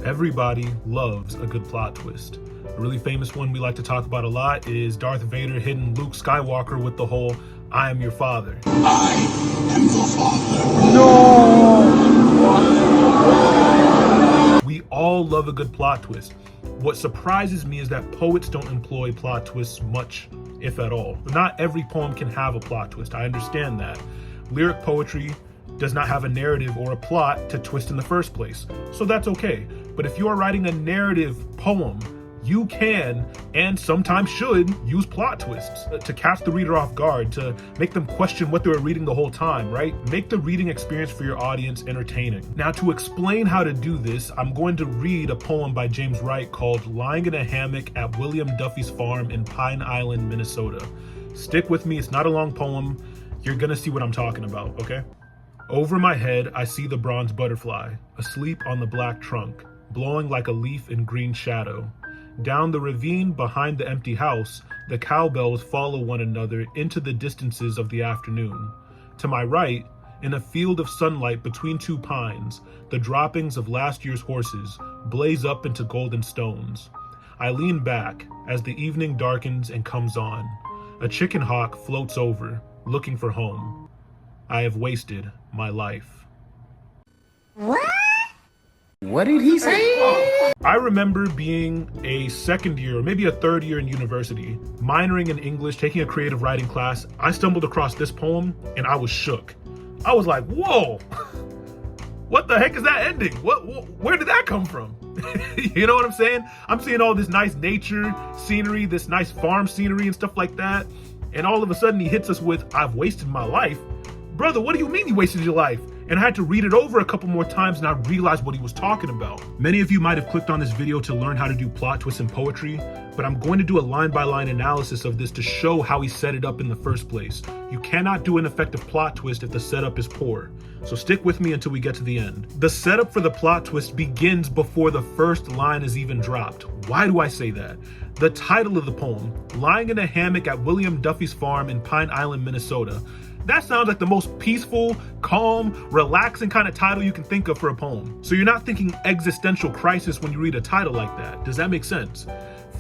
Everybody loves a good plot twist. A really famous one we like to talk about a lot is Darth Vader hitting Luke Skywalker with the whole, "I am your father." I am your father. No! We all love a good plot twist. What surprises me is that poets don't employ plot twists much, if at all. Not every poem can have a plot twist. I understand that. Lyric poetry does not have a narrative or a plot to twist in the first place, so that's okay. But if you are writing a narrative poem, you can, and sometimes should, use plot twists to catch the reader off guard, to make them question what they were reading the whole time, right? Make the reading experience for your audience entertaining. Now, to explain how to do this, I'm going to read a poem by James Wright called "Lying in a Hammock at William Duffy's Farm in Pine Island, Minnesota." Stick with me, it's not a long poem. You're gonna see what I'm talking about, okay? Over my head, I see the bronze butterfly, asleep on the black trunk, blowing like a leaf in green shadow. Down the ravine behind the empty house, the cowbells follow one another into the distances of the afternoon. To my right, in a field of sunlight between two pines, the droppings of last year's horses blaze up into golden stones. I lean back as the evening darkens and comes on. A chicken hawk floats over, looking for home. I have wasted my life. What did he say? I remember being a second year, or maybe a third year in university, minoring in English, taking a creative writing class. I stumbled across this poem and I was shook. I was like, whoa, what the heck is that ending? Where did that come from? You know what I'm saying? I'm seeing all this nice nature scenery, this nice farm scenery and stuff like that. And all of a sudden he hits us with, "I've wasted my life." Brother, what do you mean you wasted your life? And I had to read it over a couple more times and I realized what he was talking about. Many of you might have clicked on this video to learn how to do plot twists in poetry, but I'm going to do a line-by-line analysis of this to show how he set it up in the first place. You cannot do an effective plot twist if the setup is poor. So stick with me until we get to the end. The setup for the plot twist begins before the first line is even dropped. Why do I say that? The title of the poem, "Lying in a Hammock at William Duffy's Farm in Pine Island, Minnesota." That sounds like the most peaceful, calm, relaxing kind of title you can think of for a poem. So you're not thinking existential crisis when you read a title like that. Does that make sense?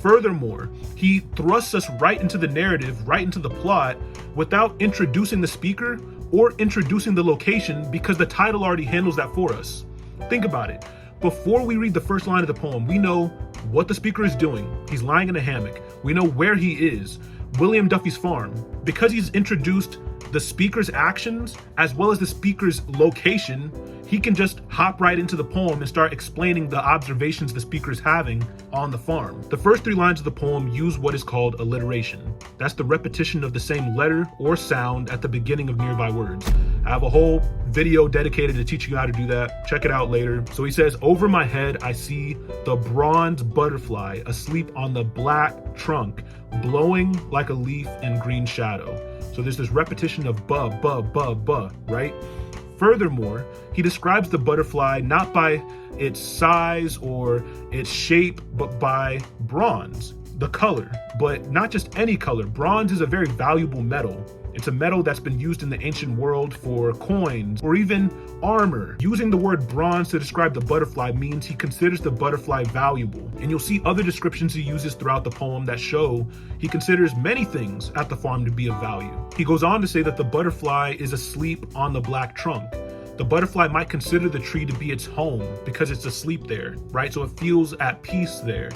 Furthermore, he thrusts us right into the narrative, right into the plot, without introducing the speaker or introducing the location, because the title already handles that for us. Think about it. Before we read the first line of the poem, we know what the speaker is doing. He's lying in a hammock. We know where he is, William Duffy's farm. Because he's introduced the speaker's actions as well as the speaker's location, he can just hop right into the poem and start explaining the observations the speaker is having on the farm. The first three lines of the poem use what is called alliteration. That's the repetition of the same letter or sound at the beginning of nearby words. I have a whole video dedicated to teaching you how to do that. Check it out later. So he says, "Over my head, I see the bronze butterfly asleep on the black trunk, blowing like a leaf in green shadow." So there's this repetition of buh, buh, buh, buh, right? Furthermore, he describes the butterfly not by its size or its shape, but by bronze, the color. But not just any color. Bronze is a very valuable metal. It's a metal that's been used in the ancient world for coins or even armor. Using the word bronze to describe the butterfly means he considers the butterfly valuable. And you'll see other descriptions he uses throughout the poem that show he considers many things at the farm to be of value. He goes on to say that the butterfly is asleep on the black trunk. The butterfly might consider the tree to be its home because it's asleep there, right? So it feels at peace there.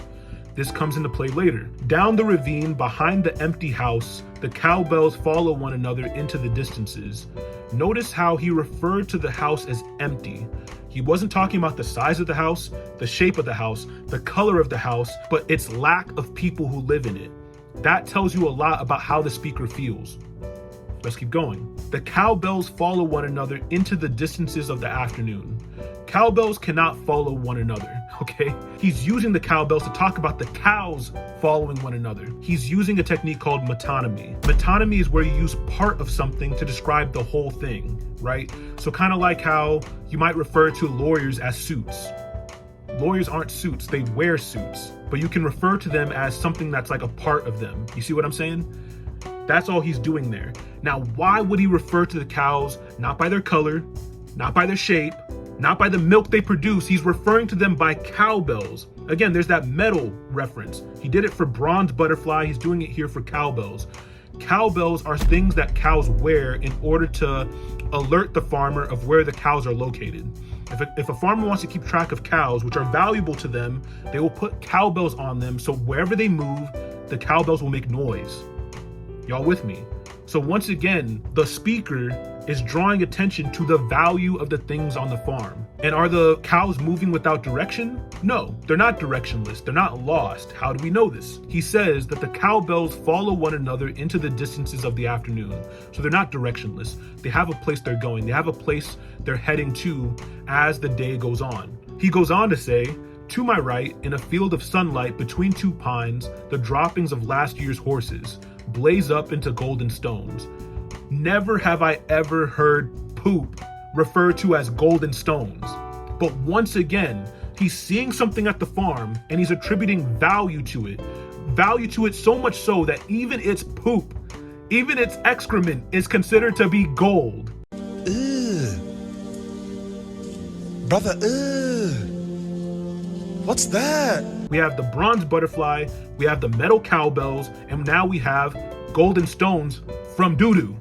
This comes into play later. Down the ravine behind the empty house, the cowbells follow one another into the distances. Notice how he referred to the house as empty. He wasn't talking about the size of the house, the shape of the house, the color of the house, but its lack of people who live in it. That tells you a lot about how the speaker feels. Let's keep going. The cowbells follow one another into the distances of the afternoon. Cowbells cannot follow one another, okay? He's using the cowbells to talk about the cows following one another. He's using a technique called metonymy. Metonymy is where you use part of something to describe the whole thing, right? So kind of like how you might refer to lawyers as suits. Lawyers aren't suits, they wear suits, but you can refer to them as something that's like a part of them. You see what I'm saying? That's all he's doing there. Now, why would he refer to the cows not by their color, not by their shape, not by the milk they produce. He's referring to them by cowbells. Again, there's that metal reference. He did it for bronze butterfly. He's doing it here for cowbells. Cowbells are things that cows wear in order to alert the farmer of where the cows are located. If a farmer wants to keep track of cows, which are valuable to them, they will put cowbells on them, so wherever they move, the cowbells will make noise. Y'all with me? So once again, the speaker is drawing attention to the value of the things on the farm. And are the cows moving without direction? No, they're not directionless. They're not lost. How do we know this? He says that the cowbells follow one another into the distances of the afternoon. So they're not directionless. They have a place they're going. They have a place they're heading to as the day goes on. He goes on to say, to my right, in a field of sunlight between two pines, the droppings of last year's horses blaze up into golden stones. Never have I ever heard poop referred to as golden stones. But once again, he's seeing something at the farm and he's attributing value to it. Value to it so much so that even its poop, even its excrement is considered to be gold. Ugh. Brother, ugh. What's that? We have the bronze butterfly, we have the metal cowbells, and now we have golden stones from doo-doo.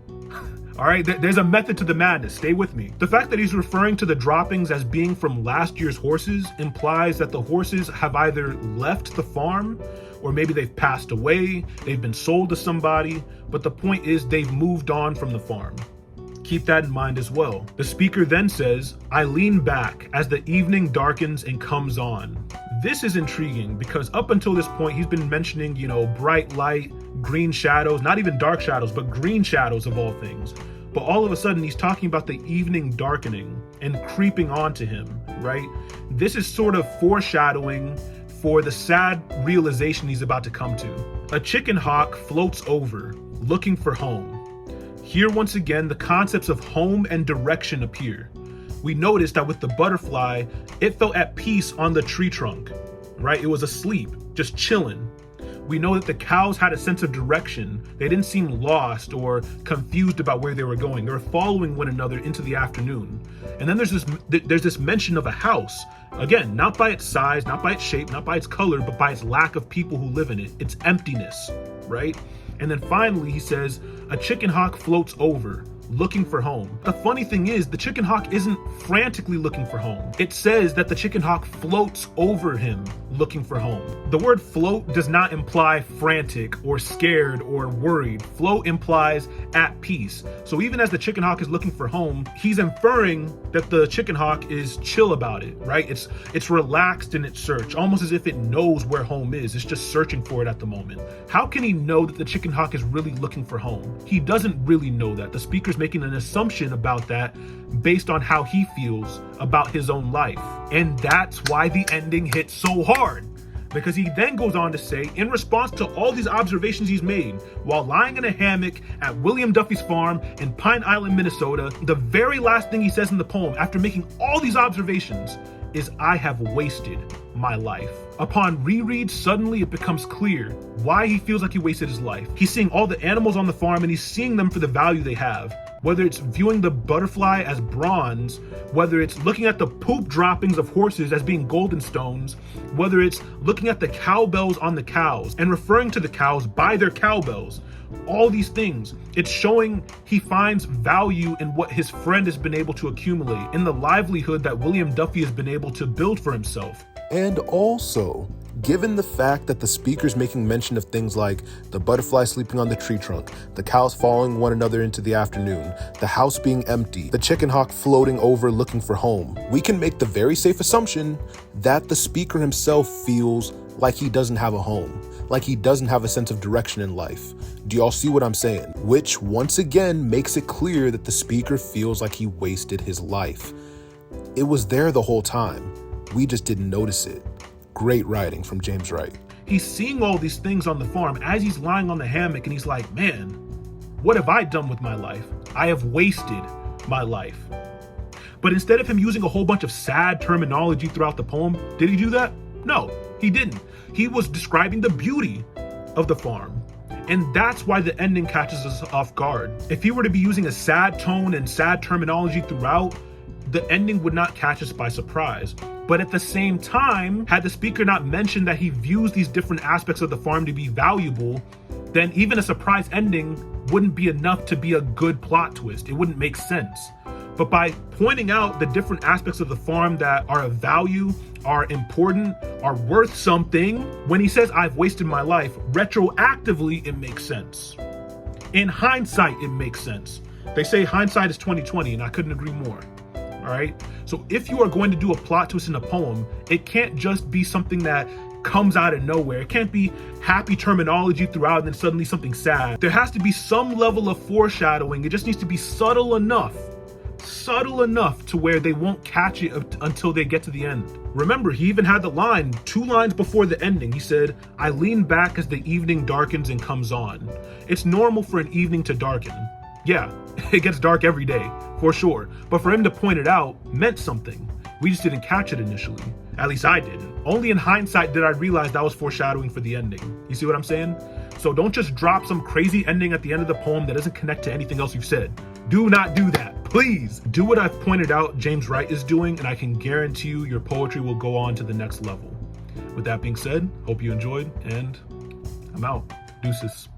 All right, there's a method to the madness. Stay with me. The fact that he's referring to the droppings as being from last year's horses implies that the horses have either left the farm or maybe they've passed away, they've been sold to somebody, but the point is they've moved on from the farm. Keep that in mind as well. The speaker then says, I lean back as the evening darkens and comes on. This is intriguing because up until this point, he's been mentioning, bright light, green shadows, not even dark shadows, but green shadows of all things. But all of a sudden, he's talking about the evening darkening and creeping onto him, right? This is sort of foreshadowing for the sad realization he's about to come to. A chicken hawk floats over, looking for home. Here, once again, the concepts of home and direction appear. We noticed that with the butterfly, it felt at peace on the tree trunk, right? It was asleep, just chilling. We know that the cows had a sense of direction. They didn't seem lost or confused about where they were going. They were following one another into the afternoon. And then there's this mention of a house. Again, not by its size, not by its shape, not by its color, but by its lack of people who live in it. Its emptiness, right? And then finally, he says, a chicken hawk floats over, looking for home. The funny thing is, the chicken hawk isn't frantically looking for home. It says that the chicken hawk floats over him, looking for home. The word float does not imply frantic or scared or worried. Float implies at peace. So even as the chicken hawk is looking for home, he's inferring that the chicken hawk is chill about it, right? It's relaxed in its search, almost as if it knows where home is. It's just searching for it at the moment. How can he know that the chicken hawk is really looking for home? He doesn't really know that. The speaker's making an assumption about that based on how he feels about his own life. And that's why the ending hits so hard. Because he then goes on to say, in response to all these observations he's made while lying in a hammock at William Duffy's farm in Pine Island, Minnesota, the very last thing he says in the poem after making all these observations is, I have wasted my life. Upon reread, suddenly it becomes clear why he feels like he wasted his life. He's seeing all the animals on the farm and he's seeing them for the value they have. Whether it's viewing the butterfly as bronze, whether it's looking at the poop droppings of horses as being golden stones, whether it's looking at the cowbells on the cows and referring to the cows by their cowbells, all these things, it's showing he finds value in what his friend has been able to accumulate, in the livelihood that William Duffy has been able to build for himself. And also, given the fact that the speaker's making mention of things like the butterfly sleeping on the tree trunk, the cows following one another into the afternoon, the house being empty, the chicken hawk floating over looking for home, we can make the very safe assumption that the speaker himself feels like he doesn't have a home, like he doesn't have a sense of direction in life. Do y'all see what I'm saying? Which, once again, makes it clear that the speaker feels like he wasted his life. It was there the whole time. We just didn't notice it. Great writing from James Wright. He's seeing all these things on the farm as he's lying on the hammock and he's like, man, what have I done with my life? I have wasted my life. But instead of him using a whole bunch of sad terminology throughout the poem, did he do that? No, he didn't. He was describing the beauty of the farm. And that's why the ending catches us off guard. If he were to be using a sad tone and sad terminology throughout, the ending would not catch us by surprise. But at the same time, had the speaker not mentioned that he views these different aspects of the farm to be valuable, then even a surprise ending wouldn't be enough to be a good plot twist. It wouldn't make sense. But by pointing out the different aspects of the farm that are of value, are important, are worth something, when he says, "I've wasted my life," retroactively, it makes sense. In hindsight, it makes sense. They say hindsight is 20/20, and I couldn't agree more. All right. So if you are going to do a plot twist in a poem, it can't just be something that comes out of nowhere. It can't be happy terminology throughout and then suddenly something sad. There has to be some level of foreshadowing. It just needs to be subtle enough to where they won't catch it until they get to the end. Remember, he even had the line 2 lines before the ending. He said, "I lean back as the evening darkens and comes on." It's normal for an evening to darken. Yeah, it gets dark every day, for sure. But for him to point it out meant something. We just didn't catch it initially. At least I didn't. Only in hindsight did I realize that was foreshadowing for the ending. You see what I'm saying? So don't just drop some crazy ending at the end of the poem that doesn't connect to anything else you've said. Do not do that. Please do what I've pointed out James Wright is doing, and I can guarantee you your poetry will go on to the next level. With that being said, hope you enjoyed, and I'm out. Deuces.